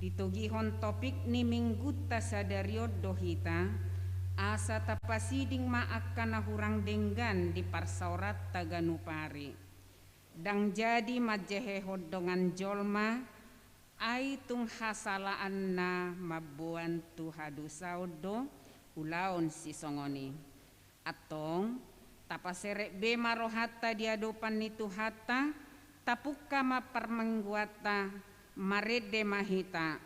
Ditogihon topik ni minggu tasadario dohita asa tapasiding maakkan hurang denggan di parsaurat taganupari. Dang jadi majehe hodongan jolma ai tung hasalaan na mabuan tu hadu saudo ulaon si songoni. Atong tapaserek be marohata di adopan itu hata tapukka maparmengguata marede mahita.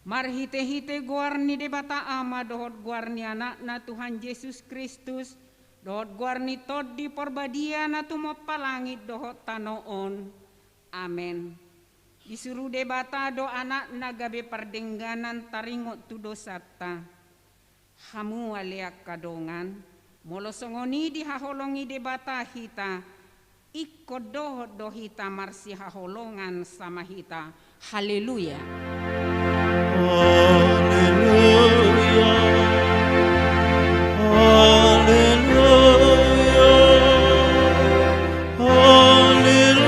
Marhite-hite guarni debata ama dohot guarni anak na Tuhan Yesus Kristus dohot guarni tod di porbadia na tumopa langit dohot tanoon. Amen. Disuruh debata do anak na gabe pardengganan taringot tu dosata. Hamu aliak kadongan molosongoni di haholongi debata hita. Iko dohot dohita marsi haholongan sama hita. Haleluya. Haleluya, haleluya, haleluya.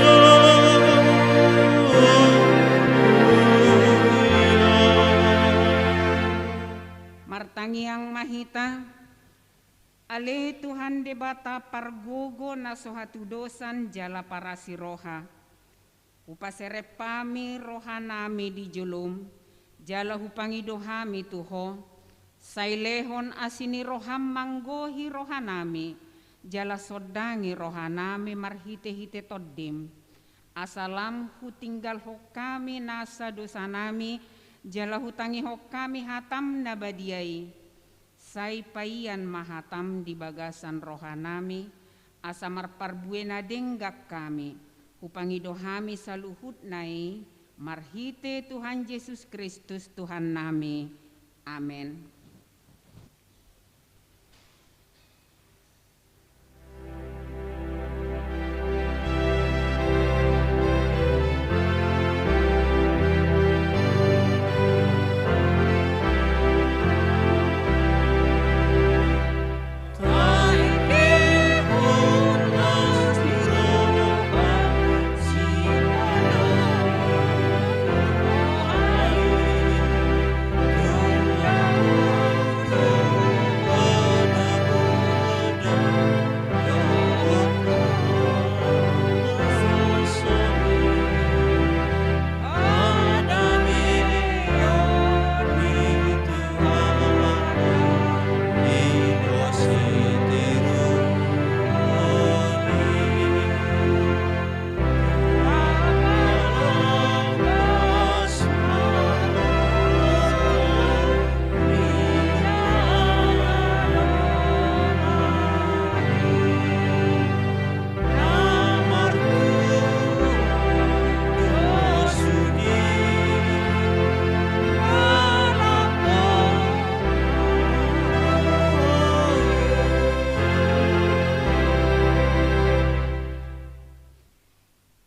Martangi yang mahita, ale Tuhan debata pargogo na sohatu dosan jala para siroha. Upasere pami rohanami di julum, jala hupangi dohami tuho, sailehon asini roham manggohi rohanami, jala sodangi rohanami marhite-hite toddim. Asalam hu tinggal hokami nasa dosanami, jala hutangi hokami hatam nabadiai. Sai paian mahatam di bagasan rohanami, asamar parbuena denggak kami. Upangi dohami saluhut nai, marhite Tuhan Yesus Kristus Tuhan nami. Amin.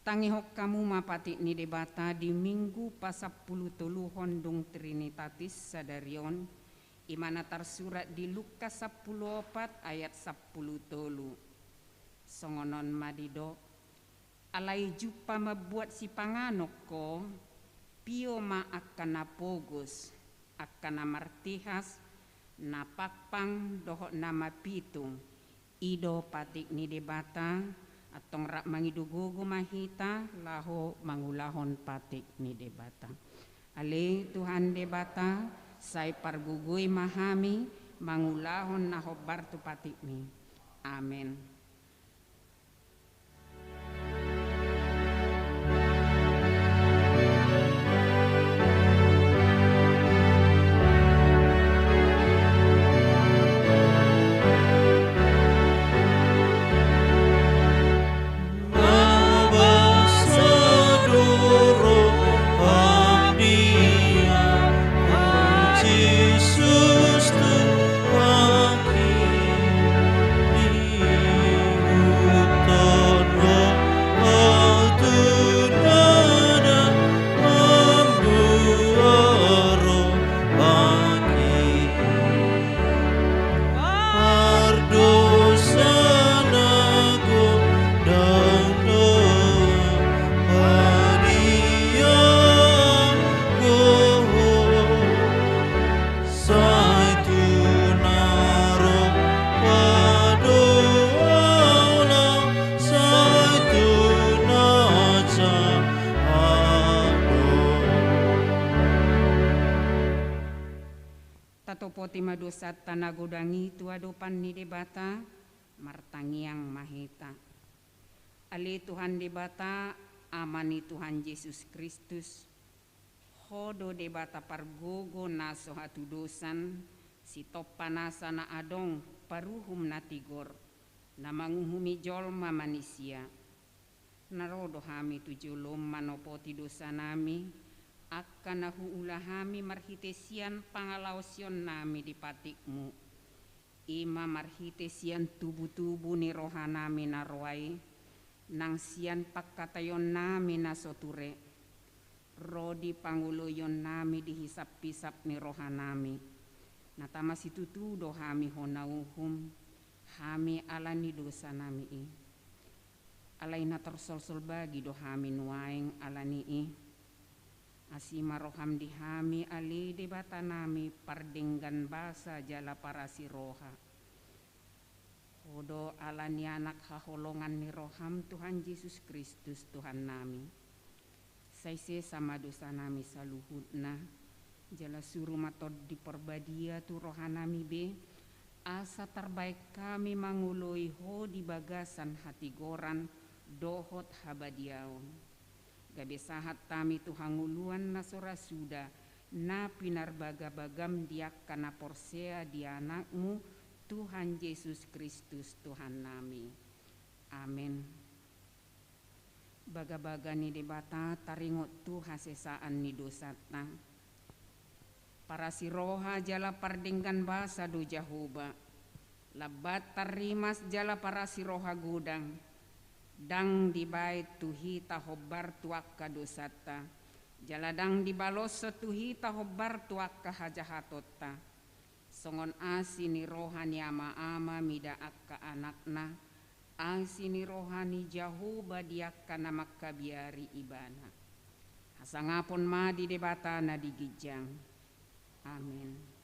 Tangihok kamu mapati ni debata di minggu pasapuluh telu hondung Trinitatis sadarion imana tersurat di Lukas 10:4 ayat 10 telu. Songonon madido alai jupa membuat si panganoko pio ma akan napogos akan namartihas napakpang dohok nama pitung ido patik ni debata atong rak mangidugogo mahita laho mangulahon patik ni debata. Ale Tuhan debata say pargugui mahami mangulahon nahobar tu patik mi. Amen. Poti madosat tanagodangi tuadopan ni debata martangiang mahita. Ali Tuhan debata amani Tuhan Yesus Kristus hodo debata pargogo naso hatu dosan si topanasa na adong paruhum natigor na manguhumi jolma manusia narodo hami tujulom manopoti dosa nami akan nahu ulahami marhitesian pangalausion nami di patikmu ima marhitesian tubuh-tubuh ni rohanami narwai nang sian pakkatayon nami nasoture rodi panguloyon nami dihisap-pisap ni rohanami natama situtu do hami honauhum hami alani dosa nami alai na tersol-sol bagi do hami nuaing alani asima roham dihami ali debata nami pardenggan basa jala para si roha hodo alani anak haholongan ni roham Tuhan Yesus Kristus Tuhan nami saise sama dosa nami saluhutna jala suruh matod di perbadia tu rohanami be asa terbaik kami manguloi ho di bagasan hati goran dohot habadiaon gabe sahat tami Tuhan nguluan nasora suda na pinar bagam diak kana porsea di anakmu Tuhan Yesus Kristus Tuhan nami. Amin. Baga-baga ni debata taringot tu hasesaan ni dosatna. Para si roha jala pardenggan basa do Jahoba. Labat tarimas jala para si roha gudang. Dang di bait tuhi tahobar tuak kadosata jaladang di balos tuhi tahobar tuak kahajahatotta songon asini rohani ama-ama mida akka anakna asini rohani Jahoba diakka nama kabiari ibana hasangapon ma di debata na digijang. Amin.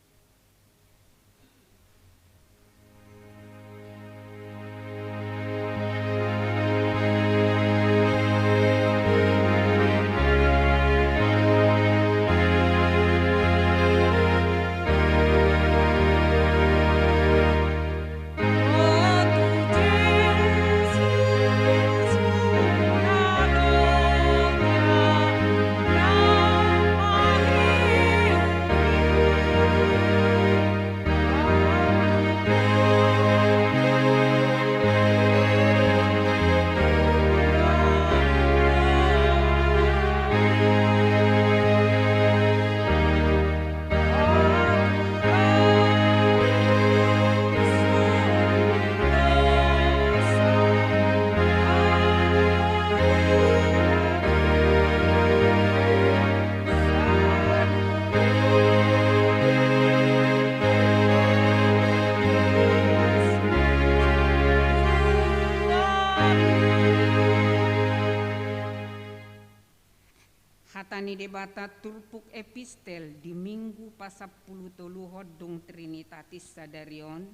hatani debata turpuk epistel di minggu pasapuluh tolu hodung Trinitatis Sadarion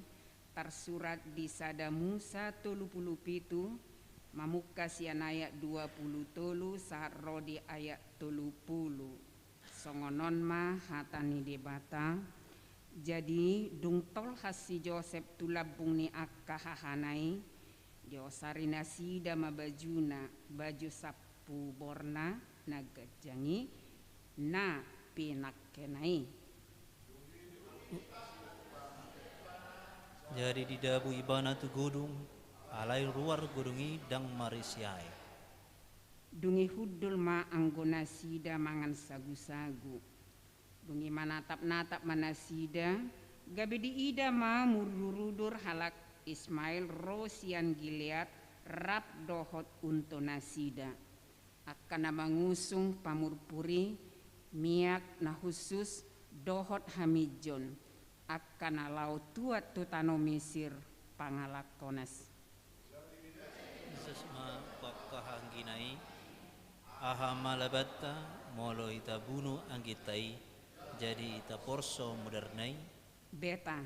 tersurat di Sada Musa tolu puluh pitu mamuka sian ayat 20 tolu saat rodi ayat 30 songonon ma hatani debata jadi dung tol hasi Joseph tulabung ni akka hahanai diosarina sida mabajuna baju sapu borna nagajangi na pinakkenai. Jadi di dabu ibana tu godung alai luar godungi dang marisiai. Dungi hudul ma anggona sida mangan sagu-sagu. Dungi manatap-natap manasida gabe di ida ma murudur halak Ismail Rosian Gilead rap dohot unto nasida. Akan mangusung pamurpuri miak na khusus dohot hamijon akan alau tuat tutano Mesir pangalakonas. Sesma pakahangginai aha malabatta molo ita bunuh anggitai jadi ita porso modernai Beta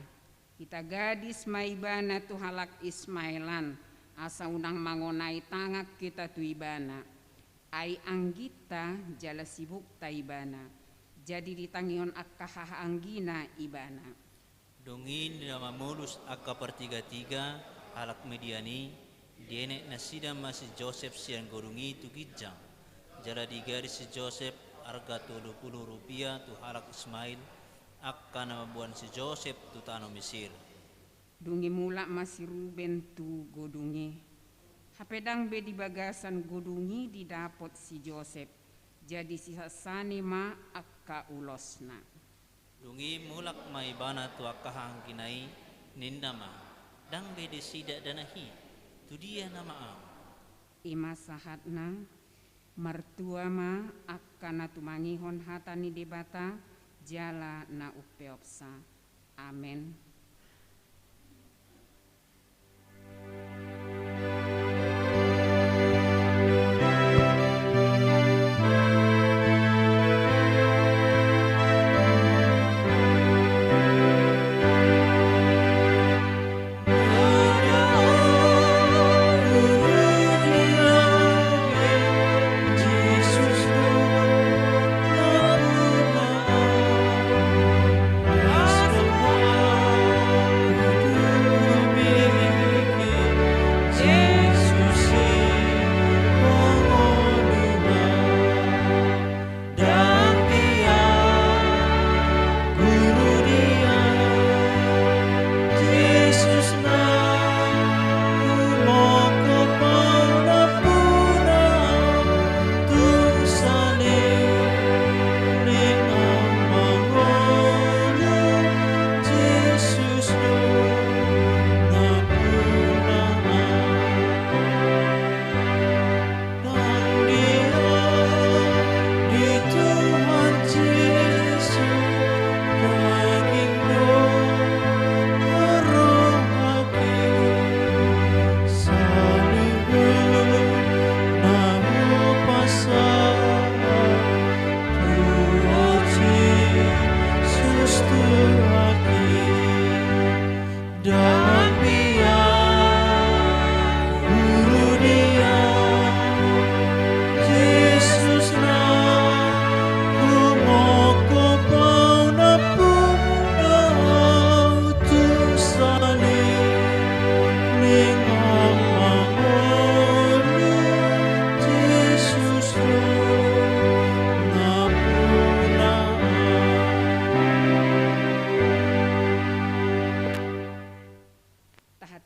kita gadis maibana tu halak Ismailan asa unang mangonai tangak kita tu ibana ai anggita jala sibuk taibana jadi ditangion akka anggina ibana dongin nama mulus akka pertiga-tiga halak mediani dienek nasida masih Joseph sian godungi tu gijang jala digaris si Joseph harga 30 rupiah tu halak Ismail akka nama buan si Joseph tu tanah Mesir dungi mula masih Ruben tu godungi hapedang be di bagasan godungi didapot si Joseph jadi sisa sani ma akka ulosna dungi mulak mai bana tu akka hangkinai nindama dang be de sida danahi tu dia nama am ima sahatna martua ma akka na tumangihon hatani debata jala na upeopsa amen.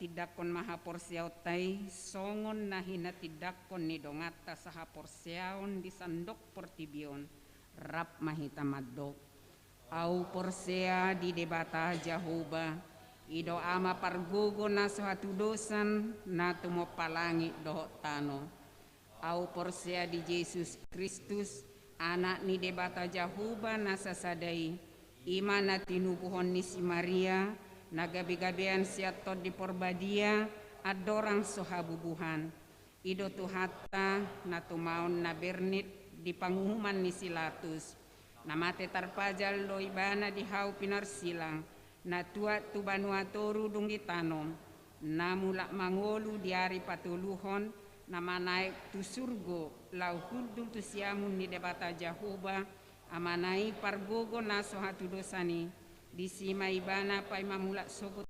Tidakon maha porsiautai songon nahina tidakon ni dongata saha porsiaon di sandok portibion rap mahita madok au porsea di debata Jahoba ido ama pargogo na suatu dosan na tumo palangi dohok tano au porsea di Yesus Kristus anak ni debata Jahoba na sasadai imana tinubuhon ni si Maria nagabi-gabian siato di porbadia adorang sohabubuhan ido tu hatta na tumaon na bernit di pangumuman ni Silatus. Namate tarpajal lo ibana di hau pinar silang. Na tuat tu banua toru dung ditanom. Na mulak mangolu diari patuluhon. Nama naik tu surgo. Lau hudul tu siamun ni debata Jahoba. Amanai pargogo na sohatu dosani. Di sima ibana pai mamulak sogot.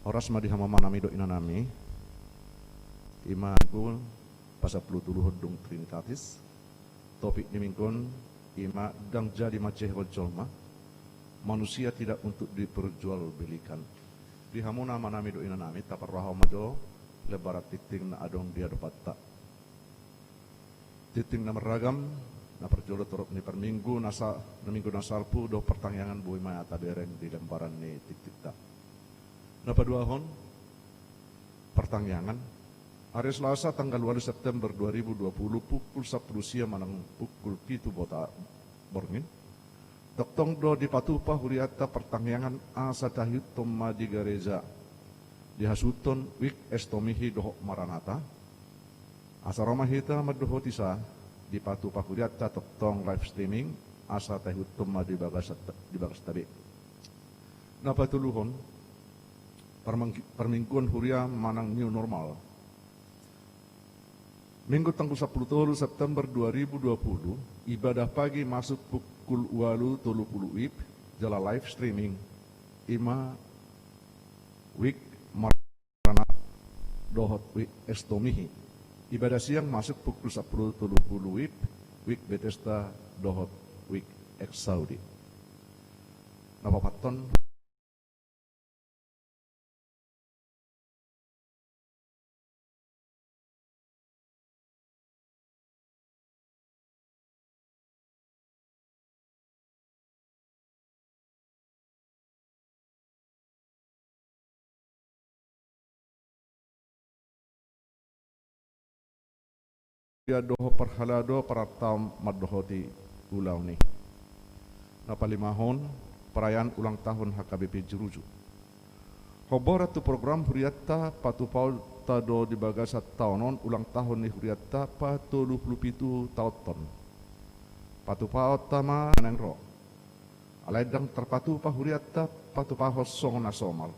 Oras madi hamaman nami do inanami imagul pasapuluh hodung Trinitatis topik nimingkon ima dang jadi maceh wajolma manusia tidak untuk diperjualbelikan di hamuna manami do inanami tapar rahamado lebarat titing na adong dia dapat tak titing na meragam na perjolo torop ni per minggu nasa na minggu nasalpu do pertanyaan bui maya tabereng di lembaran ni tik tak. Napa dua hon pertanyaan hari Selasa tanggal 2 September 2020 pukul 10 siang manang pukul 7 bota borngin doktong do di patupa huriata pertanyaan asa tahit tomma di gareza di hasuton wik estomihi dohok maranata asa romahita madohotisa di patupa huriata doktong live streaming asa tahit tomma di bagas tabi napa tuluhon permingguan huria manang new normal. Minggu tanggal 10 September 2020, ibadah pagi masuk pukul 8.30 WIB, jala live streaming, ima wik marana dohot wik estomihi. Ibadah siang masuk pukul 10.30 WIB, wik Bethesda dohot wik ex Saudi. Napa paton dia doho perhalado paratam maddohoti ulau ni. Napalimahon perayaan ulang tahun HKBP Jeruju. Hoborat tu program huriatta patu paul tado di bagasat tahunon ulang tahun ni huriatta patu 27 tahun. Patu paul tama nengro. Alaidang terpatu pa huriatta patu pahos song nasomal.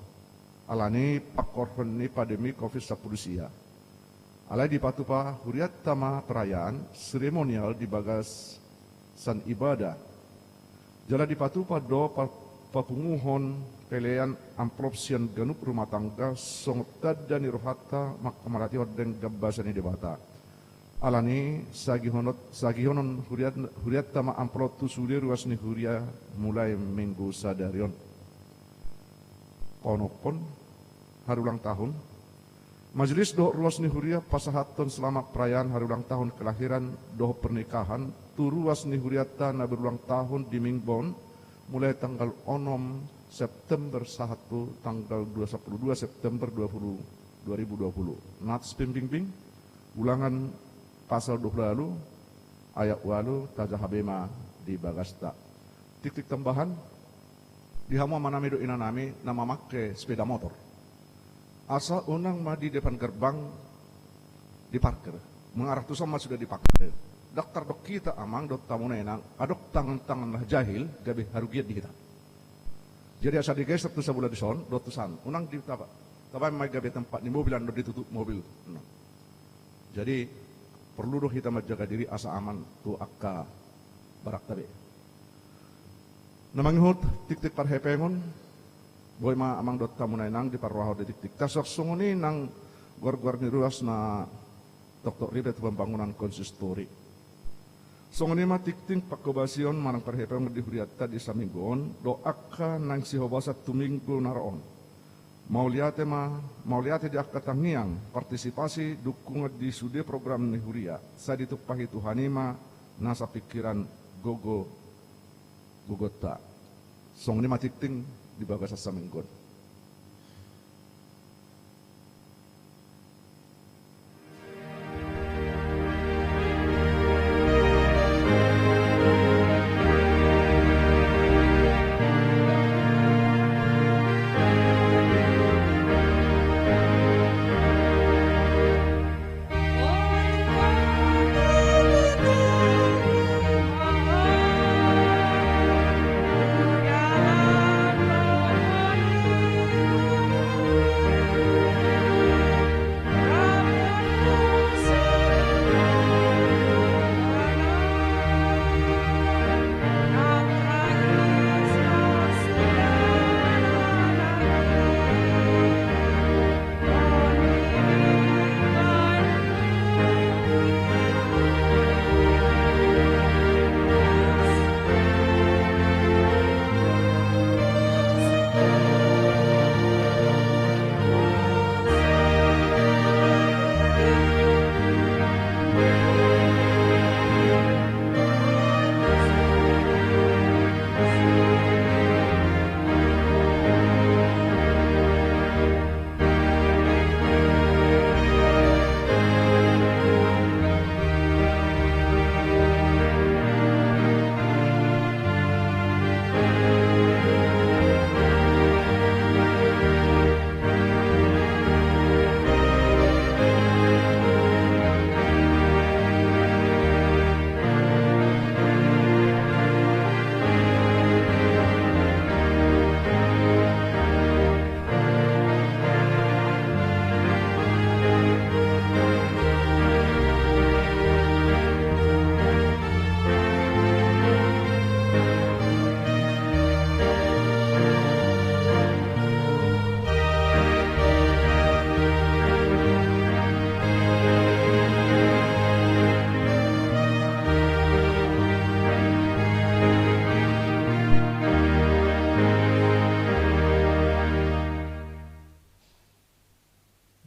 Alani pakorhon ni pandemi COVID-19. Alai di patupa huriat tama perayaan seremonial di bagas san ibadah. Jala di patupa do papunguhon pelean amplop sian ganup rumah tangga songtad dan irohata makamarati odeng gabasan di bata. Alani sagihonon huriat tama amplop tu sulir ruas ni huria mulai minggu sadarion. Konopon hari ulang tahun. Majelis doh ruas ni huria pasahaton selama perayaan hari ulang tahun kelahiran doh pernikahan tu ruas ni huriata na berulang tahun di Mingbon mulai tanggal 6 September 1 tanggal 22 September 2020. Nats pimping ulangan pasal 20 lalu ayat walu tajah habema di bagasta. Titik tambahan di hamu manami do inanami nama make sepeda motor. Asa unang di depan gerbang diparkir, mengarah tu sama sudah diparkir. Dokter dok kita amang dok tamu nenang, adok tangan lah jahil, gabe harugiat di kita. Jadi asa digeser tu sabula di son, dok tusan, unang di tapa, tapi mai gabe tempat di mobilan dok ditutup mobil. No. Jadi perlu dok kita menjaga diri asa aman tu akka barak tabe. Namanghut tik-tik parhepengon. Boy ma amang dot tamu nang di parwaho detik tasok sunguni nang gor ni ruas na tok ribet pembangunan konsistori. Songonima tikting pakobasion marang parhepeng di huriata di saminggon doaka nang sihobasa tuminggu naraon. Mauliate di akatangiang partisipasi dukungan di sude program ni huria saditu pahi Tuhanima nasa pikiran gogota. Songonima tikting di bagasa saminggon.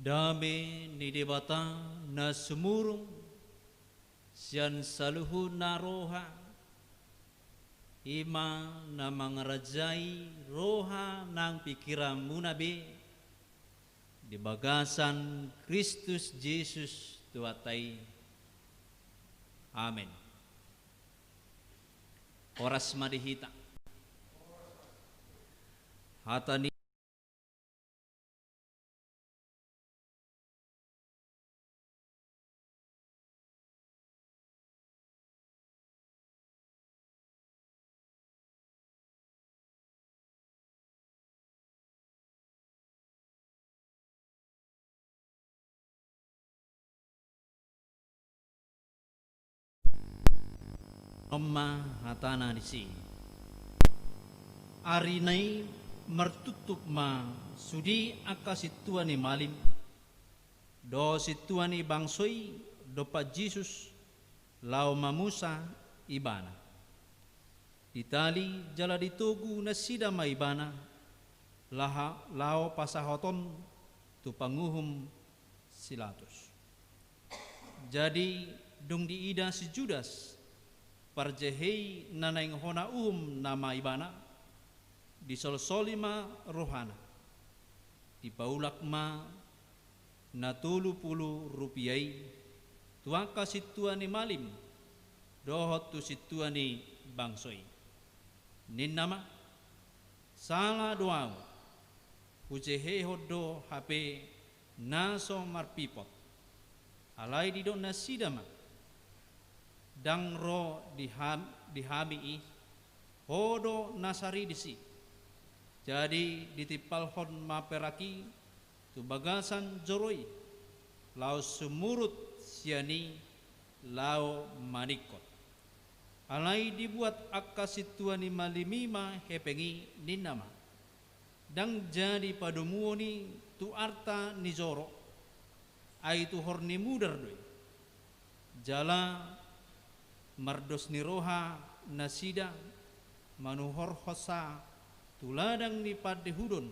Dame ni debata na sumurong siyan saluhu naroha ima na mangarajai roha ng pikiran munabe di bagasan Kristus Jesus tuatay. Amen. Oras madihita. Hatani Oma hatana disi. Arinai mertutup ma sudi akasituan ni malim. Do situan ni bangsoi do pa Jesus lau mamusa ibana. Itali jala ditugu na sida ma ibana laha lau pasahoton tu panguhum silatus. Jadi dung diida si Judas parjehei nanaing hona nama ibana di solsolima rohana di paulak ma na 30 rupiai tuaka situani malim dohot tu situani bangsoi nin nama sala doau ujehei hodo HP naso marpipot alai di do nasidama dang ro dihabi hodo nasari disi jadi ditipal hon maperaki tu bagasan joroi lau sumurut siani lau manikot alai dibuat akasituani malimima hepengi ninama dang jadi padumuoni tu arta nizoro ai tu horni mudar doi jala tu situani malim dohot tu situani bangsoi nin nama sala doau ujehei hodo hape naso marpipot alai di do nasidama dang ro dihabi hodo nasari disi jadi ditipal hon maperaki tu bagasan joroi lau sumurut siani lau manikot alai dibuat akasituani malimima hepengi ninama dang jadi padumuoni tu arta nizoro ai tu horni mudar doi jala mardos ni roha nasida manuhor hosa tuladang ni padehudon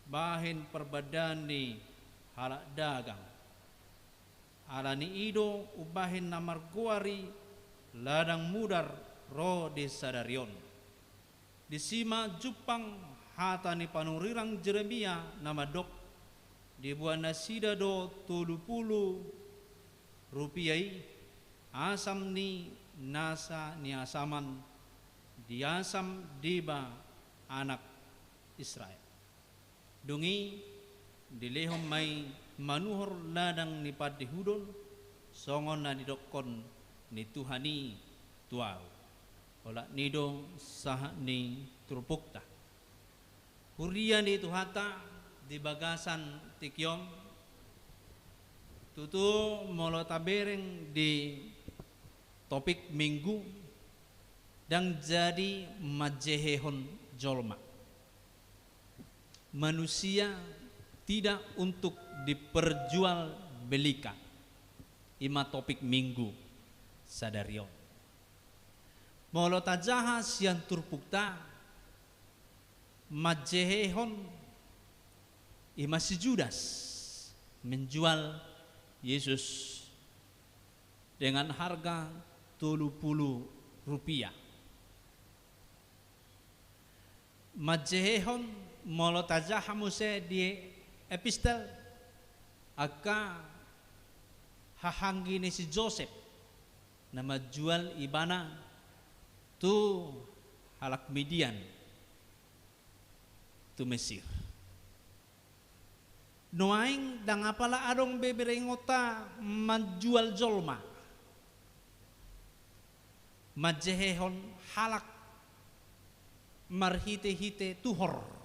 bahin perbadan ni halak dagang alani ido ubahin namar guari ladang mudar ro di sadarion disima jupang hata ni panurirang Jeremia nama dok di buah nasida do 30 rupiah asam ni nasa ni asaman diasam diba anak Israel dungi dilehom mai manuhor ladang ni padihudon songon na didokon ni Tuhani tuau ola nido sah ni turpukta huria ni tuhata di bagasan tikyom tutu molo tabereng di topik minggu dan jadi majehehon jolma manusia tidak untuk diperjualbelikan ima topik minggu sadarion molo tajaha sian turpukta majehehon ima si Judas menjual Yesus dengan harga 30 rupiah majehehon molo tajaha muse di epistel aka hahanggi ni si Joseph nama jual ibana tu halak Midian tu Mesir noaing dang apala adong beberengota menjual jolma majehehon halak marhite-hite tuhor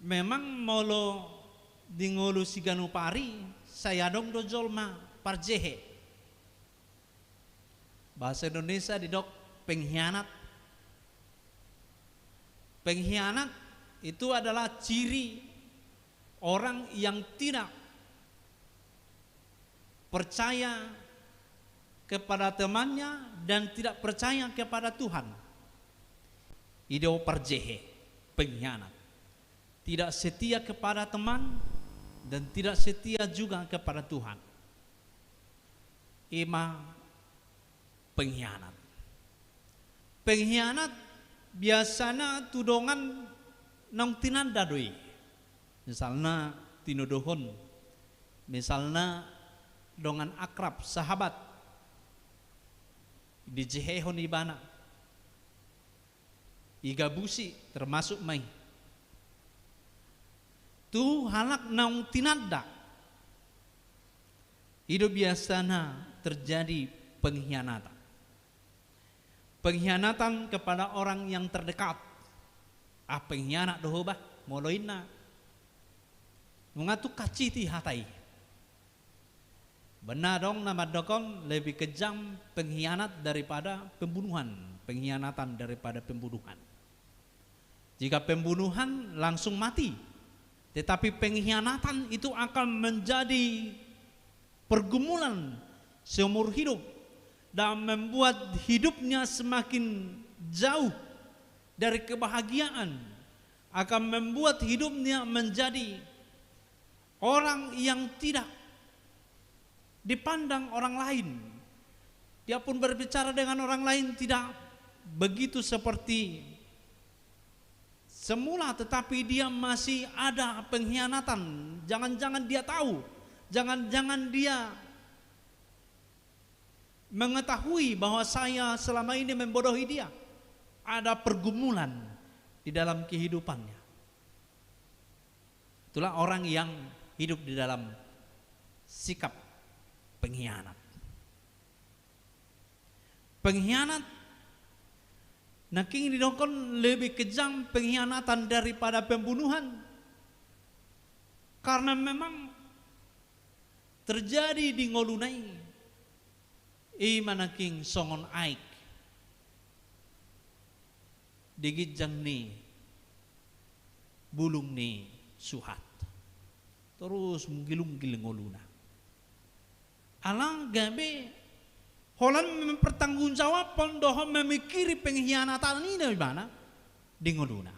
memang molo dingolu siganu pari saya dong do jolma parjehe bahasa Indonesia didok pengkhianat pengkhianat itu adalah ciri orang yang tidak percaya kepada temannya dan tidak percaya kepada Tuhan ideo parjehe pengkhianat tidak setia kepada teman dan tidak setia juga kepada Tuhan. Ima pengkhianat. Pengkhianat biasanya tudongan nang tinanda doi. Misalnya tinudohon, misalnya dongan akrab sahabat dijehehon ibana. Igabusi termasuk mai. Tu halak naung tinanda itu biasanya terjadi pengkhianatan kepada orang yang terdekat pengkhianat dohobah moloina mengatu kaciti hatai benar dong nama dokon lebih kejam pengkhianat daripada pembunuhan pengkhianatan daripada pembunuhan jika pembunuhan langsung mati tetapi pengkhianatan itu akan menjadi pergumulan seumur hidup dan membuat hidupnya semakin jauh dari kebahagiaan, akan membuat hidupnya menjadi orang yang tidak dipandang orang lain. Dia pun berbicara dengan orang lain tidak begitu seperti semula, tetapi dia masih ada pengkhianatan. Jangan-jangan dia tahu, jangan-jangan dia mengetahui bahwa saya selama ini membodohi dia. Ada pergumulan di dalam kehidupannya. Itulah orang yang hidup di dalam sikap pengkhianat. Pengkhianat naking didokon lebih kejam pengkhianatan daripada pembunuhan karena memang terjadi di ngolunai manaking songon aik digijang ni bulung ni suhat terus menggilung-giling ngoluna alang gabe holan mempertanggungjawabkan doh memikiri pengkhianatan ini dari mana di ngoduna.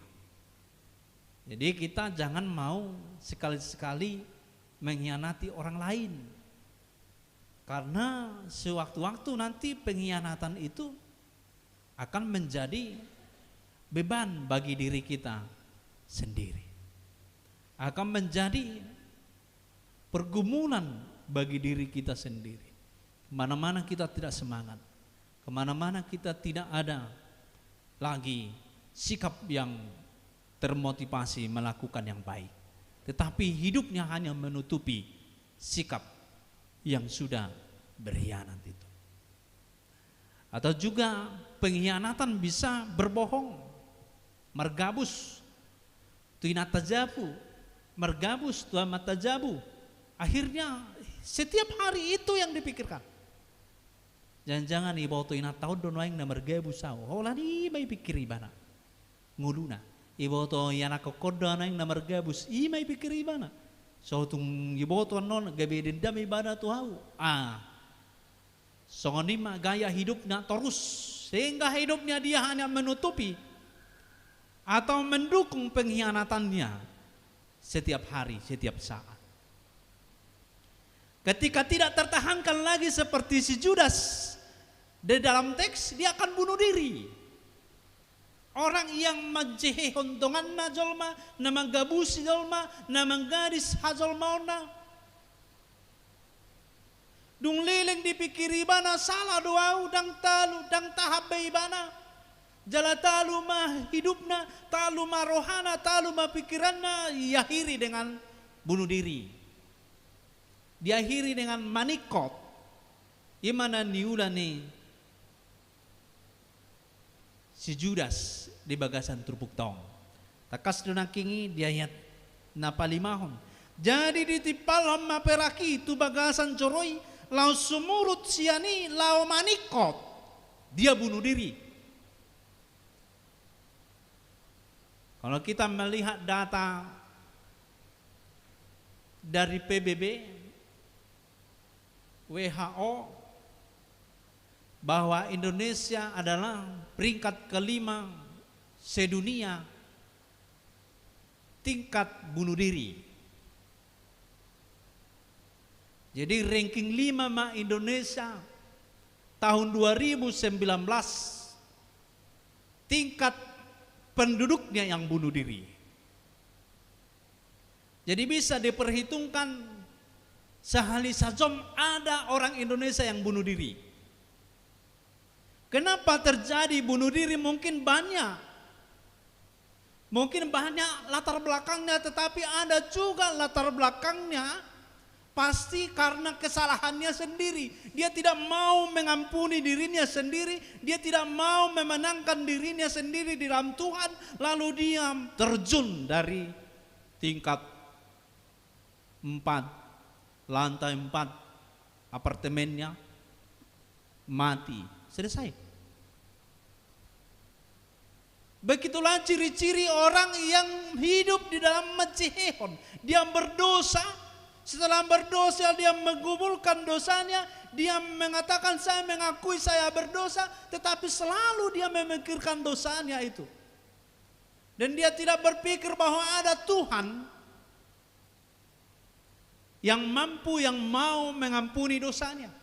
Jadi kita jangan mau sekali-sekali mengkhianati orang lain, karena sewaktu-waktu nanti pengkhianatan itu akan menjadi beban bagi diri kita sendiri, akan menjadi pergumulan bagi diri kita sendiri. Kemana-mana kita tidak semangat, kemana-mana kita tidak ada lagi sikap yang termotivasi melakukan yang baik, tetapi hidupnya hanya menutupi sikap yang sudah berkhianat itu. Atau juga pengkhianatan bisa berbohong, mergabus, tuinatajabu, mergabus, tuamatajabu. Akhirnya setiap hari itu yang dipikirkan. Jangan-jangan ibaw tuinat tahun dono yang mergabus sao. Hola ni may pikir ibana. Nguluna. Ibaw to yana kokoda na yang mergabus. May pikir ibana. So tung ibaw to non gabi dendam ibana tu hau. So nima gaya hidupnya terus, sehingga hidupnya dia hanya menutupi atau mendukung pengkhianatannya setiap hari, setiap saat. Ketika tidak tertahankan lagi seperti si Judas di dalam teks, dia akan bunuh diri. Orang yang majehe hontongan na jolma, na manggabusi jolma, na manggadis hajolmauna, dung leleng dipikiri bana salah doau dang talu dang tahabai bana jala talu mah hidupna talu mah rohana talu mah pikiranna diakhiri dengan bunuh diri, diakhiri dengan manikot. Imana niulani si Judas di bagasan trupuk tong takas dunakingi diayat napalimahon jadi ditipal hama peraki itu bagasan coroi lau sumurut siani lau manikot, dia bunuh diri. Kalau kita melihat data dari PBB, WHO, bahwa Indonesia adalah peringkat kelima sedunia tingkat bunuh diri. Jadi ranking 5 mah Indonesia tahun 2019 tingkat penduduknya yang bunuh diri. Jadi bisa diperhitungkan sehari sajom ada orang Indonesia yang bunuh diri. Kenapa terjadi bunuh diri? Mungkin banyak latar belakangnya, tetapi ada juga latar belakangnya pasti karena kesalahannya sendiri. Dia tidak mau mengampuni dirinya sendiri, dia tidak mau memenangkan dirinya sendiri di dalam Tuhan, lalu dia terjun dari tingkat 4, lantai 4 apartemennya, mati, selesai. Begitulah ciri-ciri orang yang hidup di dalam majehon. Dia berdosa. Setelah berdosa dia menggumulkan dosanya, dia mengatakan saya mengakui saya berdosa, tetapi selalu dia memikirkan dosanya itu. Dan dia tidak berpikir bahwa ada Tuhan yang mampu, yang mau mengampuni dosanya.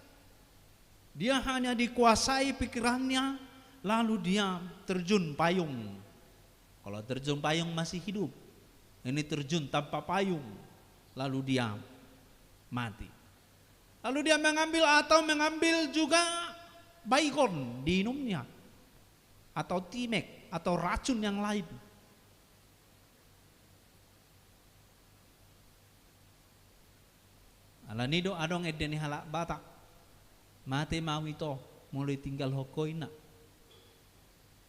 Dia hanya dikuasai pikirannya, lalu dia terjun payung. Kalau terjun payung masih hidup, ini terjun tanpa payung, lalu dia mati. Lalu dia mengambil juga baygon diinumnya, atau timek, atau racun yang lain. Alanido adong edeni halak batak, mati mau itu mulai tinggal hokoina.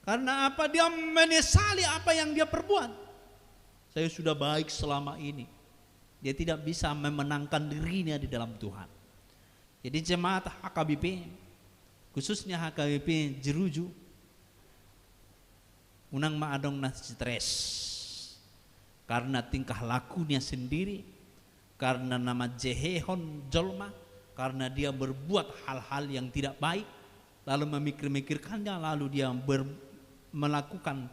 Karena apa? Dia menyesali apa yang dia perbuat. Saya sudah baik selama ini. Dia tidak bisa memenangkan dirinya di dalam Tuhan. Jadi jemaat HKBP, khususnya HKBP Jeruju, unang maadong na stres karena tingkah lakunya sendiri, karena nama jehehon jolma, karena dia berbuat hal-hal yang tidak baik, lalu memikir-mikirkannya, lalu dia melakukan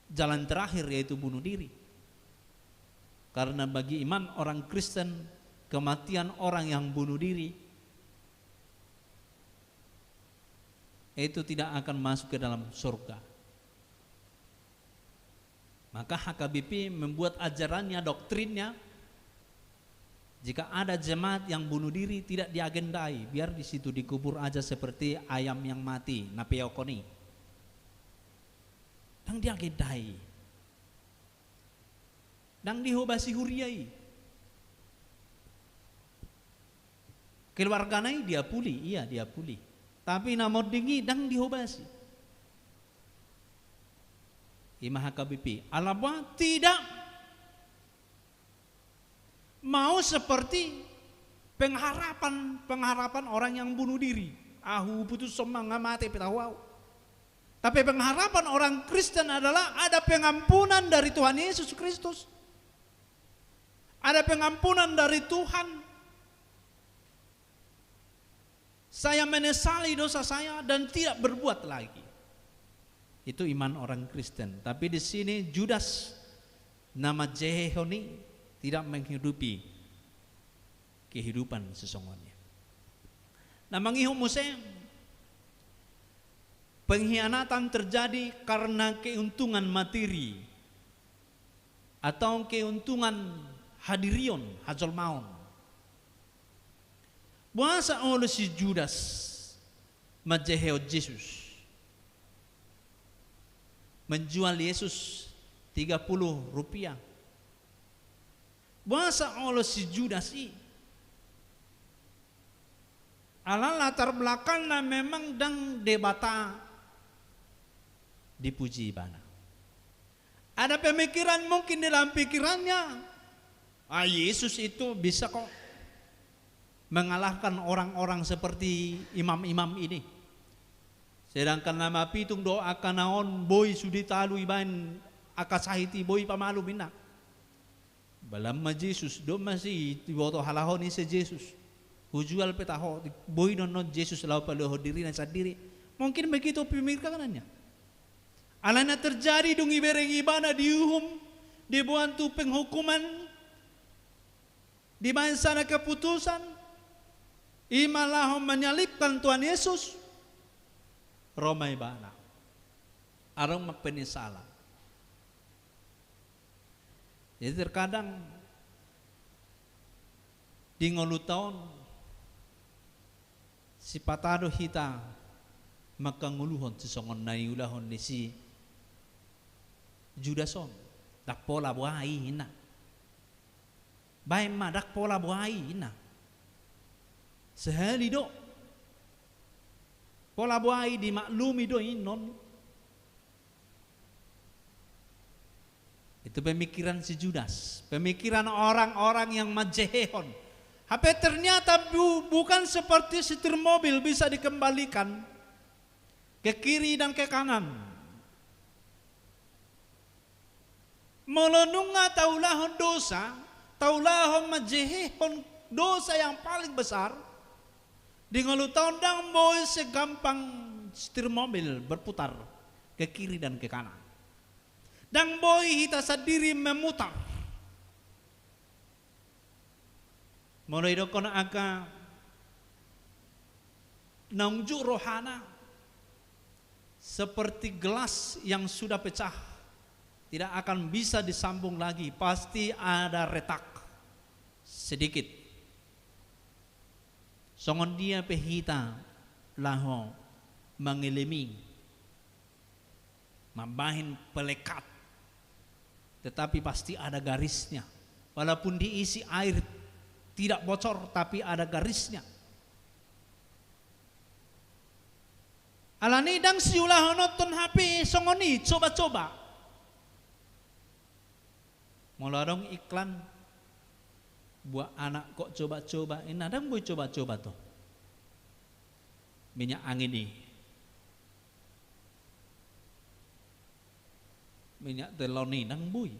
jalan terakhir yaitu bunuh diri. Karena bagi iman orang Kristen, kematian orang yang bunuh diri itu tidak akan masuk ke dalam surga. Maka HKBP membuat ajarannya, doktrinnya, jika ada jemaat yang bunuh diri tidak diagendai, biar di situ dikubur aja seperti ayam yang mati, napeokoni. Dan diagendai. Dan dihobasi huriai. Keluarganai dia pulih, iya dia pulih. Tapi namun dingi dan dihobasi. Imam HKBP alaba tidak mau seperti pengharapan orang yang bunuh diri. Ahu putus semangat mati pitawau. Tapi pengharapan orang Kristen adalah ada pengampunan dari Tuhan Yesus Kristus. Ada pengampunan dari Tuhan. Saya menyesali dosa saya dan tidak berbuat lagi. Itu iman orang Kristen. Tapi di sini Judas nama Jehoni tidak menghidupi kehidupan sesungguhnya. Nah, mengihum Musa, pengkhianatan terjadi karena keuntungan materi atau keuntungan hadirion, hajol maun. Buasa oleh si Judas majeheo Yesus, menjual Yesus 30 rupiah. Buasa oleh si Judas ini ala latar belakangnya memang dang debata dipuji bana. Ada pemikiran mungkin dalam pikirannya, Yesus itu bisa kok mengalahkan orang-orang seperti imam-imam ini. Sedangkan nama pitung doa kanaon boy sudi talu iban akasahiti boy pamalu mina. Balam ma Jesus do masih tiboto halahon ni se Jesus. Hujual petaho boy non Jesus lau paleho diri na sadiri. Mungkin begitu pemikirannya. Alana terjadi dong ibereng ibana dihukum, dibuantu penghukuman, di sana keputusan. Imalahom menyalibkan Tuhan Yesus. Romai bana. Arang penyesalan. Jadi terkadang di ngolu tahun si patado hita maka nguluhon sesongon na iulahon ni si Judason dak pola buai ina. Baik ma dak pola buai ina. Sehari do pola buai dimaklumi do inon. Itu pemikiran si Judas, pemikiran orang-orang yang majehon. HP ternyata bukan seperti setir mobil bisa dikembalikan ke kiri dan ke kanan. Melonunga taulahon dosa, taulahon majehon dosa yang paling besar. Di ngelutahun dang boy segampang setir mobil berputar ke kiri dan ke kanan. Dan boy hita sendiri memutar. Mulai dokon aga nangjuk rohana seperti gelas yang sudah pecah, tidak akan bisa disambung lagi, pasti ada retak sedikit. Songon dia pehita laho mengelimi, mambahin pelekat, tetapi pasti ada garisnya. Walaupun diisi air tidak bocor, tapi ada garisnya. Alani dang siulah nonton HP songoni coba-coba. Molarong iklan buat anak kok coba-coba. Ini ada boy coba-coba tuh. Minyak angin nih. Minyak telon nih nang boy.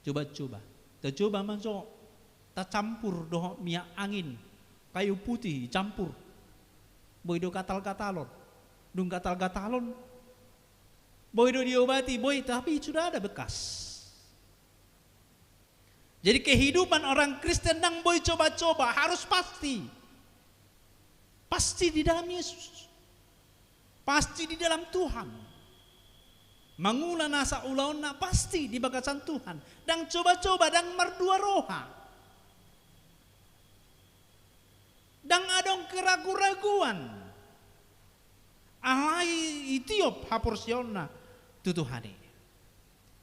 Coba-coba. Tercoba masuk. ta campur doh minyak angin, kayu putih campur. Boy do gatal-gatalon, dung gatal-gatalon. Boy do diobati, boy tapi sudah ada bekas. Jadi kehidupan orang Kristen yang boy coba-coba harus pasti. Pasti di dalam Yesus. Pasti di dalam Tuhan. Mangula nasa ulauna pasti di bagasan Tuhan. Dan coba-coba dan merdua roha. Dan adong keragu-raguan. Alai itiop haporsiona tutuhani.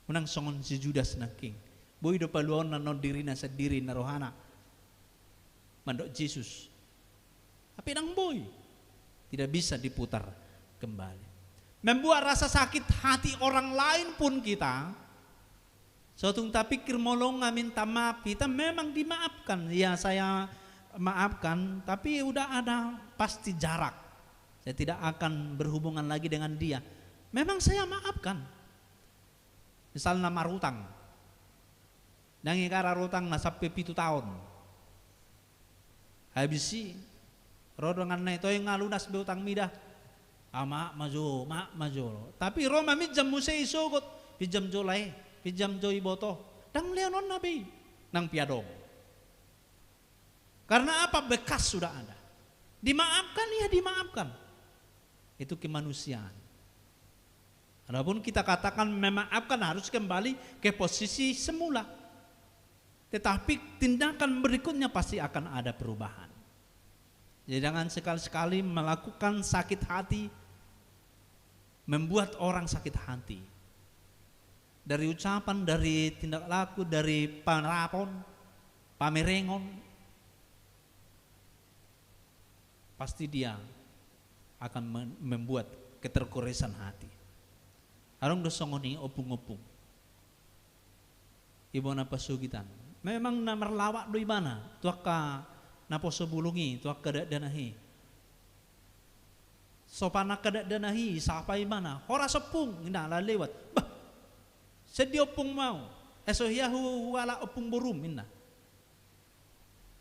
Menang songon si Judas nangking. Boy do paluon na non diri na sa diri na rohana. Mandok Jesus. Tapi nang boy tidak bisa diputar kembali. Membuat rasa sakit hati orang lain pun kita. Suatu tak pikir molong minta maaf, kita memang dimaafkan. Ya saya maafkan, tapi udah ada pasti jarak. Saya tidak akan berhubungan lagi dengan dia. Memang saya maafkan. Misalnya marutang. Nang ikara rutang na sampai 7 tahun. Habis sih, rodongan na ito yung ngalunas be utang midah. Mak majo. Tapi Roma midjam mo siya isugot. Pijam jolay, pijam joy boto. Dang leonon nabi, nang piadong. Karena apa? Bekas sudah ada. Dimaafkan ya dimaafkan. Itu kemanusiaan. Adapun kita katakan memaafkan harus kembali ke posisi semula. Tetapi tindakan berikutnya pasti akan ada perubahan. Jadi jangan sekali-sekali melakukan sakit hati, membuat orang sakit hati. Dari ucapan, dari tindak laku, dari panrapon, pamerengon, pasti dia akan membuat keterkoresan hati. Harung dosongoni opung-opung. Ibu napa sugitan. Memang namar lawak doi mana? Tuaka naposo bulungi, tuak kada danahi. Sopana kada danahi, sapai mana? Hora sepung, ina la lewat. Bah, sedia opung mau. Esohiyahu wala opung burum, ina.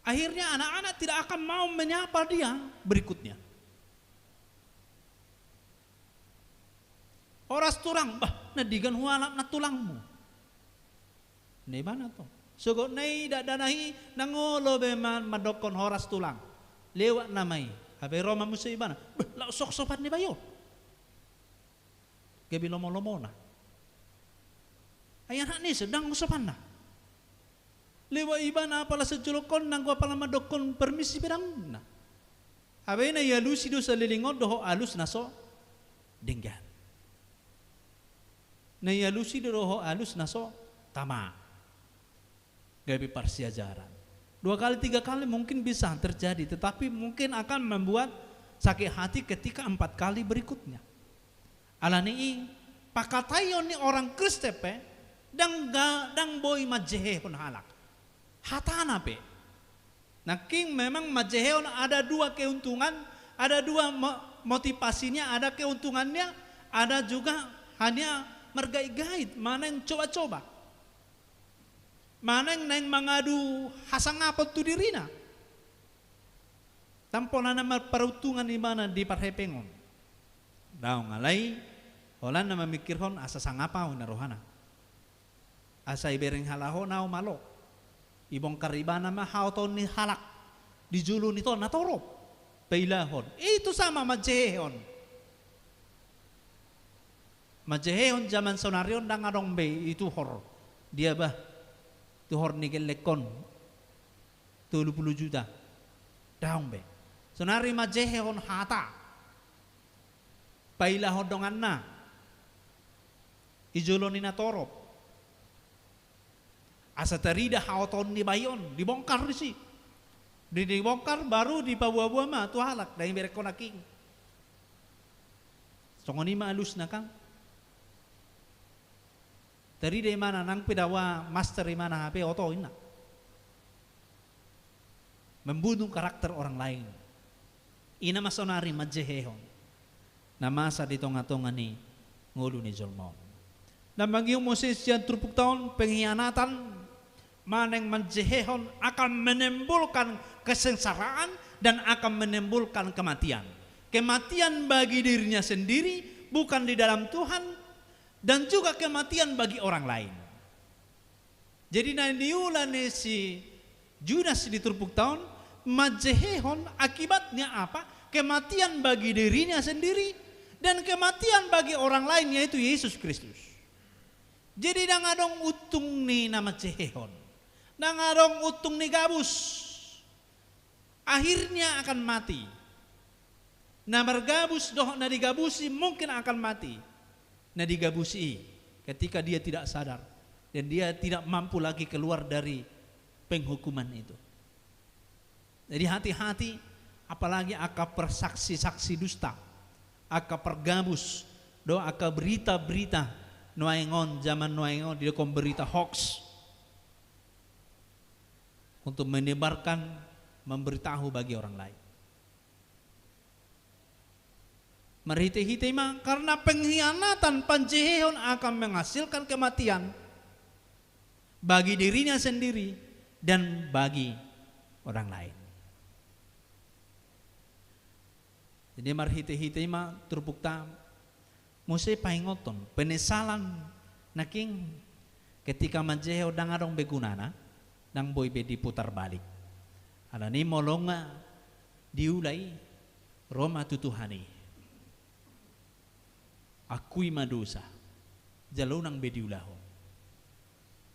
Akhirnya anak-anak tidak akan mau menyapa dia berikutnya. Horas turang, bah, nadigan wala na tulangmu. Ini mana to? Sugot nai danahi nangolo beman madokon horas tulang. Lewat namai. Habe Roma musa ibana. Lah sok-sopan ni bayo. Gabi lomo-lomo na. Ay anak ni sedang usapan na. Lewat ibana pala sa julokon nang gua pala madokon permisi bedang na. Habe na yalusi do sa lilingon doho alus naso dinggan. Na yalusi doho alus naso tama. Gabi parsiajaran. 2 kali 3 kali mungkin bisa terjadi, tetapi mungkin akan membuat sakit hati ketika 4 kali berikutnya. Alani pakatayon ni orang Kristepe dang boy majehe pun halak. Hatana pe. Naking memang majehe ada 2 keuntungan, ada 2 motivasinya, ada keuntungannya, ada juga hanya mergait-gait, mana yang coba-coba. Mana yang mengadu hasang apa tu dirina. Tampona nama peruntungan di mana di parhepengon. Daw ngalai, holan na mamikirhon asa sangapaw na rohana. Asa ibereng halaho na malo. Ibong karibana mahauton ni halak. Di julo nito natorop. Pailahon. Itu sama majehon. Majehon zaman sonaryon dang adong be itu hor. Dia bah tuhor nigel lekon 30 juta daung be sonari majehon hata paila hodongan na ijoloni na torop asa terida haoton ni bayon dibongkar di dibongkar baru di pabuah-buah mah tu halak dari berekon aking songoni ma alus na kang. Dari mana nang pidawa master di mana HP oto ina. Membunuh karakter orang lain. Ina masonari majehehon. Namasa di tonga-tonga ni ngulu ni Jolmon. Nambang yung Moses yan 30 tahun pengkhianatan maneng menjehehon akan menimbulkan kesengsaraan dan akan menimbulkan kematian. Kematian bagi dirinya sendiri, bukan di dalam Tuhan, dan juga kematian bagi orang lain. Jadi naniulane si Judas di turpuk tahun, majehehon akibatnya apa? Kematian bagi dirinya sendiri dan kematian bagi orang lain, yaitu Yesus Kristus. Jadi nangadong utung ni nama jehehon, nangadong utung ni gabus, akhirnya akan mati. Namar gabus doh na digabusi mungkin akan mati. Na digabusi ketika dia tidak sadar dan dia tidak mampu lagi keluar dari penghukuman itu. Jadi hati-hati, apalagi aka persaksi-saksi dusta, aka pergabus, do aka berita-berita nuaingon, zaman nuaingon dilakukan berita hoax untuk menyebarkan, memberitahu bagi orang lain. Merhiti-hiti mah karena pengkhianatan panjehon akan menghasilkan kematian bagi dirinya sendiri dan bagi orang lain. Jadi marhiti-hiti mah terbukta musai paingoton penyesalan naking ketika manjeheo dang adong begunana dang boy be diputar balik. Ada ni molonga diulai Roma tutuhani. Akui madosa jalunang be diulaho.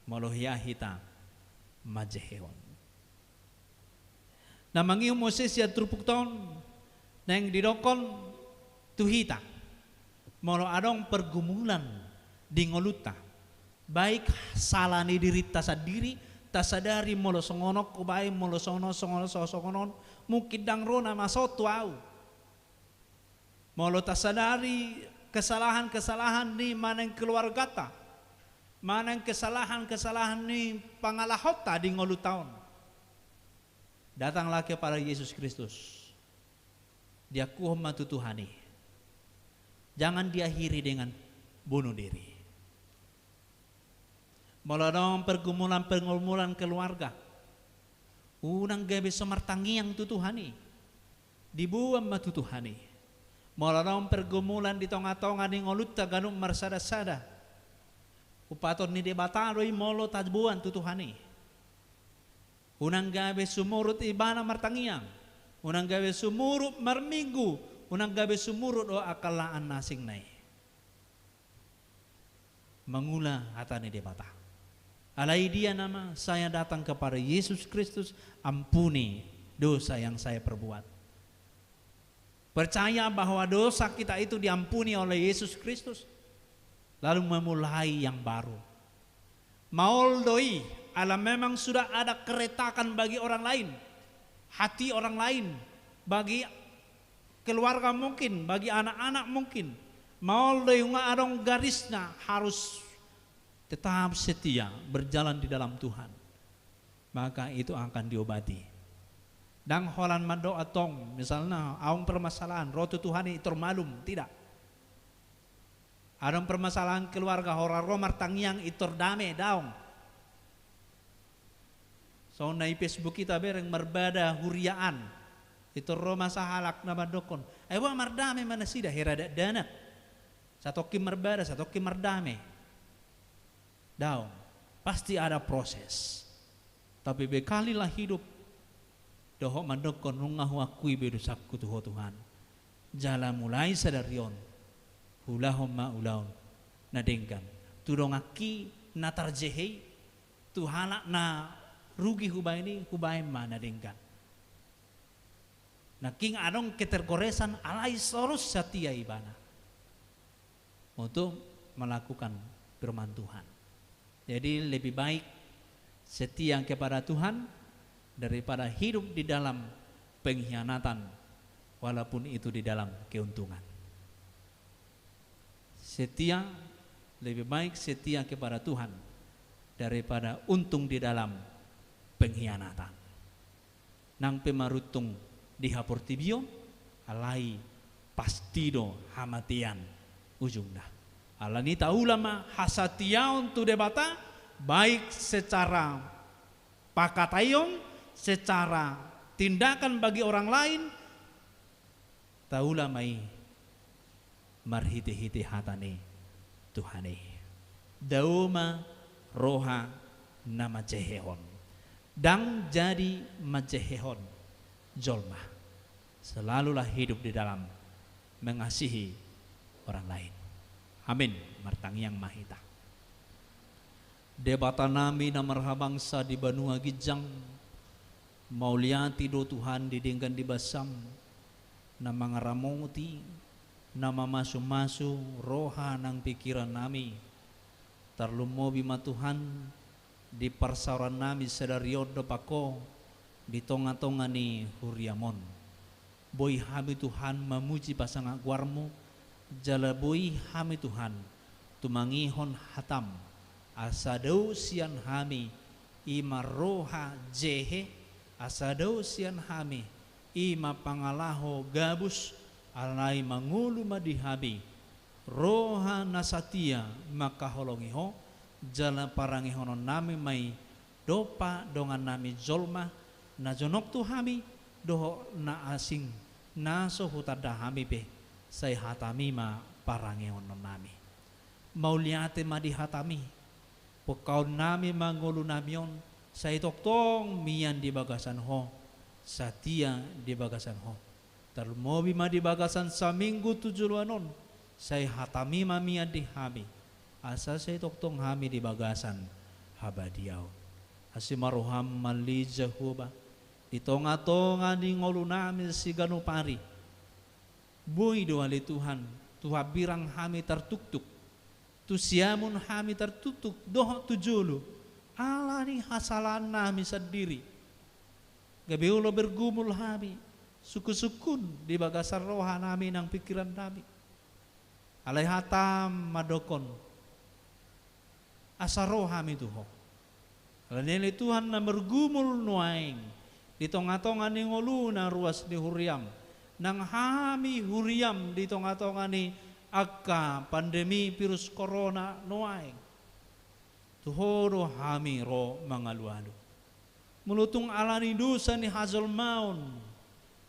Molohya hita majehon. Namangiu Moses ya trupuk tahun neng didokon tuhita. Molo adong pergumulan di ngoluta. Baik salah ni diri tasadiri, tasadari molo songonok kubai molo songonon mungkin dang rona masotu au. Molo tasadari kesalahan-kesalahan ni maneng keluarga ta. Maneng kesalahan-kesalahan ni pangalahota di ngolutaon. Datanglah kepada Yesus Kristus. Dia kuhom matutuhani. Jangan diakhiri dengan bunuh diri. Meladong pergumulan keluarga. Unang gabi semertangi yang tutuhani. Dibuang matutuhani. Meladong pergumulan di tonga-tonga di ngolutta ganung marsada-sada. Upaton ni debataroi molo tajbuan tutuhani. Unang gabi sumurut ibana martangiang. Unang gabi sumurut marminggu. Unang gabi sumurut o akalaan nasing nai. Mengula hatani debata. Alai dia nama saya datang kepada Yesus Kristus, ampuni dosa yang saya perbuat. Percaya bahwa dosa kita itu diampuni oleh Yesus Kristus. Lalu memulai yang baru. Mauldoi, alam memang sudah ada keretakan bagi orang lain. Hati orang lain. Bagi keluarga mungkin, bagi anak-anak mungkin. Mauldoi nga adong garisnya harus tetap setia berjalan di dalam Tuhan. Maka itu akan diobati. Dang holan mado atong misalnya aung permasalahan rotu Tuhan itu malum tidak. Adong permasalahan keluarga horaro martangiang itor dame daung. So na Facebook kita bereng merbada huriaan. Itor Roma sahalak na madokon. Ewa mardame mana sida herada dana. Satoki merbada, satoki mardame. Daung. Pasti ada proses. Tapi bekalilah hidup doho mandokon rungahu akui bedosaku Tuhan. Jala mulai sadarion. Hulahom maulaon nadengkan. Tudong aki natar jehei Tuhanak na rugi hubay ini hubay mana nadengkan. Naking anong ketergoresan alai sorus setia ibana. Untuk melakukan firman Tuhan. Jadi lebih baik setia kepada Tuhan daripada hidup di dalam pengkhianatan walaupun itu di dalam keuntungan. Setia lebih baik setia kepada Tuhan daripada untung di dalam pengkhianatan. Nang pemarutung dihaportibio alai pastido hamatian ujungna. Alani taulama hasatiaun tu debata baik secara pakatayong secara tindakan bagi orang lain, taulah mai marhiti-hiti hatane Tuhane. Dauma roha na majehehon. Dang jadi majehehon jolma. Selalulah hidup di dalam mengasihi orang lain. Amin. Martangiang mahita. Debata nami na marhabangsa di Banua Gijang, mauliati do Tuhan didenggan di basam, na mga ramoti, na mamasu-masu roha ng pikiran nami, tarlumobi matuhan di parsaran nami sa daryon do pako, di tonga-tonga ni Huriamon. Boy hami Tuhan mamuji pasang agwarmo, jala boy hami Tuhan tumangihon hatam, asadaw siyan hami ima roha jehe, asadaw siyan hami ima pangalaho gabus, alay mangulu madihabi roha nasatia makaholongiho, jala parangihonon nami may dopa dongan nami jolma na jonok tu hami doho na asing naso hutada hami be say hatami ma parangihonon nami mauliate madihatami pukau nami mangulu namion say toktong miyan di bagasan ho satia di bagasan ho tarmobi ma di bagasan sa minggu 7 anon say hatami ma miyan di hami asa say toktong hami di bagasan habadiaw asimaruham malija huba di tonga-tonga ni ngolu nami si ganupari buhay doali Tuhan tuha birang hami tertuktuk tu siamun hami tertutuk doh tujulu ala ni hasalan nami sendiri gabiulo bergumul hami suku-sukun di bagasar roha nami nang pikiran nami alai hatam madokon asaro hami tuho alanili Tuhan na bergumul nuaing di tonga-tonga ni ngolu na ruas di Huriam nang hami Huriam di tonga-tonga ni akka pandemi virus corona nuaing tuhoro hami ro mangalualu mulutung alani dosa ni hazol maun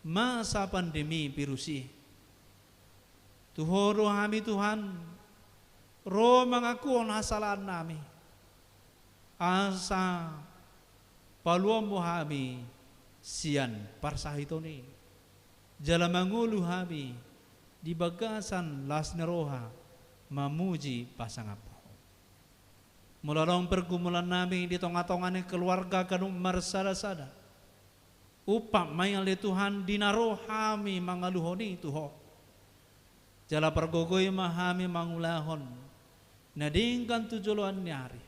masa pandemi virusi tuhoro hami Tuhan ro mangakuon hasalan nami asa paluam mo hami sian parsahitoni jala mangulu hami di bagasan las neroha mamuji pasangapo mulalong pergumulan nami di tonga-tonga ni keluarga kanung marsada-sada upah mayang li Tuhan dinaro hami mangaluhoni tuho jala pergogoy mahami mangulahon nadingkan tujuluan nyari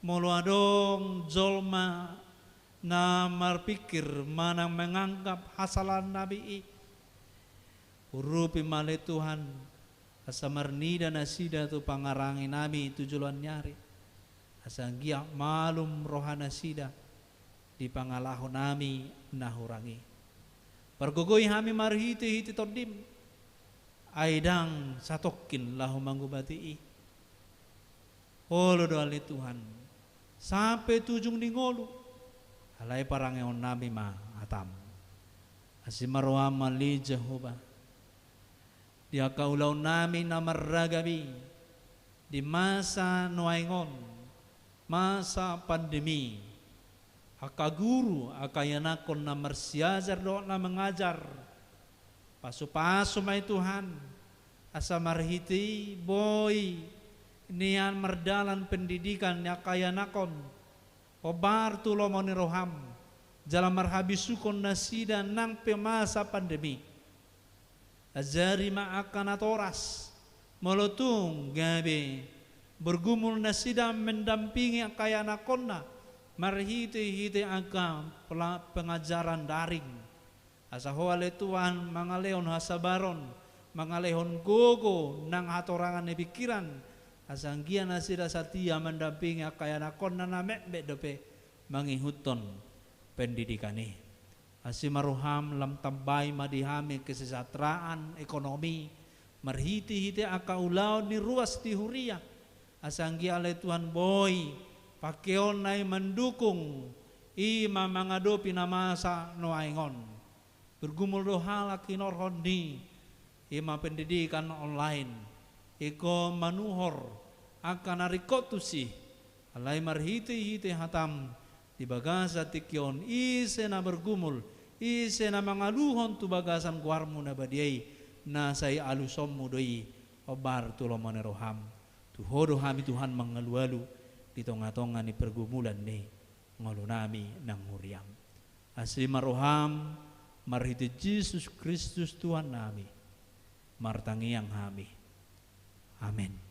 muluadong jolma na marpikir manang menganggap hasalan nabi urupi mali Tuhan asa marnida nasida tu pangarangi nami tujuan nyari asa giyak malum rohana sida di pangalaho nami nahurangi pergogoy hami marhiti-hiti todim aidang satokin lahu manggubati holo doali Tuhan sampai tujung ningolu alay parangeon nami ma atam asimarwa mali Jehovah dia kaulaw nami na maragabi di masa nuaingon masa pandemi akaguru akayanakon na marsiajar do na mengajar pasu-pasu may Tuhan asa marhiti boy niyan merdalan pendidikan ya kayanakon obar tulo mo ni roham jalan marhabisukon nasida nang pemasa pandemi azari maakan atoras molotung gabe bergumul nasida mendampingi kaya nakonna marhiti-hiti agam pengajaran daring asa hoale Tuhan mangaleon hasabaron mangalehon gogo nang hatorangan ni pikiran asanggian nasida satia mendampingi kaya nakonna na mekbe dope mangihuton pendidikane asimaruham lam tambay madihami kesejahteraan ekonomi marhiti-hiti akaulaw ni ruas di Huria asanggi ale Tuhan boy pakeon nai mendukung ima mangadopi na masa no aingon. Bergumul do halak kinorhon ni ima pendidikan online. Iko manuhor akan arikotusi alai marhiti-hiti hatam di bagasa tikyon ise na bergumul ise na mangaluhon tu bagasan guarmu na badiay na say alusom mo doy obar tulong maneroham tu hodo hami Tuhan mangalualu di tonga-tonga ni pergumulan ni ngalunami nang huriam asli maroham marhiti Yesus Kristus Tuhan nami martangiang hami amin.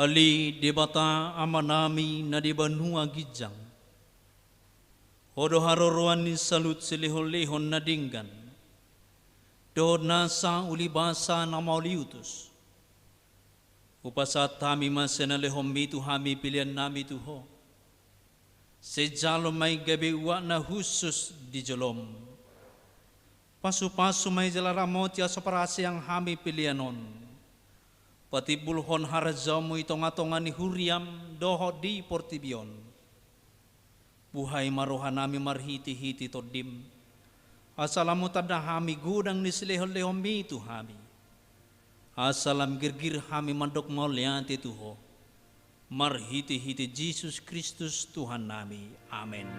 Ali debata amanami na di banua gijang. Odo haroroan ni salut silihol-lihon na dinggan. Do nasa ulibasa na mauliutus. Upasat kami masena lehom mitu hami pilihan nami tuho. Sejalo may gabi uwa na husus di jolom. Pasu-pasu may jalaramot ya soparasi ang hami pilihanon. Pati bulhon harajamu itonga-tonga ni huriam doho di portibion. Buhay marohanami marhiti-hiti todim. Asalamu tadahami gudang ni silehol-lehom mitu hami. Asalam girgir hami mandok maulianti tuho. Marhiti-hiti Yesus Kristus Tuhan nami. Amin.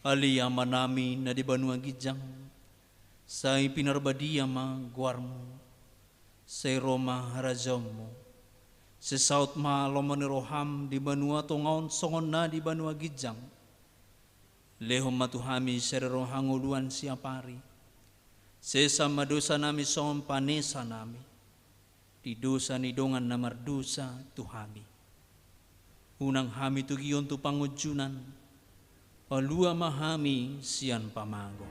Ali amanami na di banua gijang, say pinarbadiya ma guarmo, say Roma harajamu, Sesaut malomoni roham di banua tongaon songon na di banua gijang. Lehom matuhami serero hanguluan siapari. Sesama dosa nami songon panesa nami. Di dosa ni dongan namar dosa tuhami. Unang hami tugion tu pangujunan. Palua mahami sian pamago.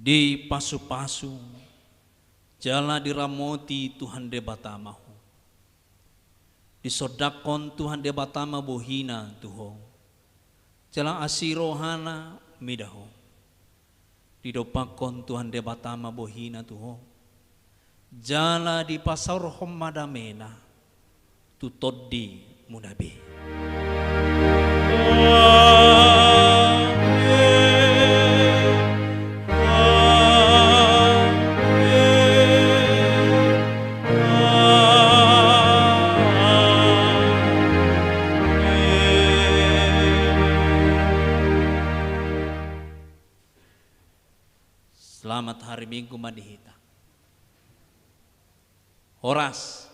Di pasu-pasu jala diramoti Tuhan debatamahu. Disodakon Tuhan debatama bohina tuho. Jala asirohana midaho. Didopakon Tuhan debatama bohina tuho. Jala di pasar homadamena tutodi munabi. Selamat hari Minggu Madihita. Horas